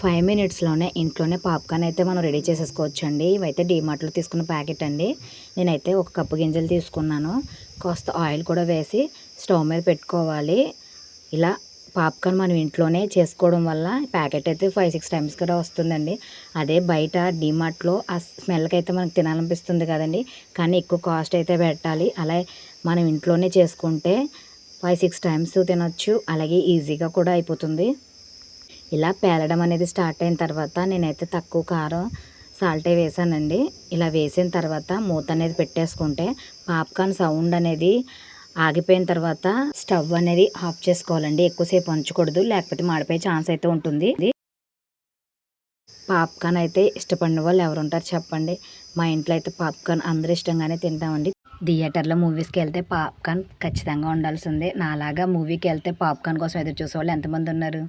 5 మినిట్స్లోనే ఇంట్లోనే పాప్కార్న్ అయితే మనం రెడీ చేసేసుకోవచ్చు అండి. ఇవైతే డీమార్ట్లో తీసుకున్న ప్యాకెట్ అండి. నేనైతే ఒక కప్పు గింజలు తీసుకున్నాను. కాస్త ఆయిల్ కూడా వేసి స్టవ్ మీద పెట్టుకోవాలి. ఇలా పాప్కార్న్ మనం ఇంట్లోనే చేసుకోవడం వల్ల ప్యాకెట్ అయితే 5-6 టైమ్స్ కూడా వస్తుందండి. అదే బయట డీమార్ట్లో ఆ స్మెల్కి అయితే మనకు తినాలనిపిస్తుంది కదండి, కానీ ఎక్కువ కాస్ట్ అయితే పెట్టాలి. అలా మనం ఇంట్లోనే చేసుకుంటే 5-6 టైమ్స్ తినొచ్చు, అలాగే ఈజీగా కూడా అయిపోతుంది. ఇలా పేలడం అనేది స్టార్ట్ అయిన తర్వాత నేనైతే తక్కువ కారం సాల్టే వేసానండి. ఇలా వేసిన తర్వాత మూత అనేది పెట్టేసుకుంటే పాప్కార్న్ సౌండ్ అనేది ఆగిపోయిన తర్వాత స్టవ్ అనేది ఆఫ్ చేసుకోవాలండి. ఎక్కువసేపు ఉంచకూడదు, లేకపోతే మాడిపోయే ఛాన్స్ అయితే ఉంటుంది. పాప్కార్న్ అయితే ఇష్టపడిన వాళ్ళు ఎవరు ఉంటారు చెప్పండి. మా ఇంట్లో అయితే పాప్కార్న్ అందరూ ఇష్టంగానే తింటామండి. థియేటర్లో మూవీస్కి వెళ్తే పాప్కార్న్ ఖచ్చితంగా ఉండాల్సిందే. నాలాగా మూవీకి వెళ్తే పాప్కార్న్ కోసం ఎదురు చూసే వాళ్ళు ఎంతమంది ఉన్నారు?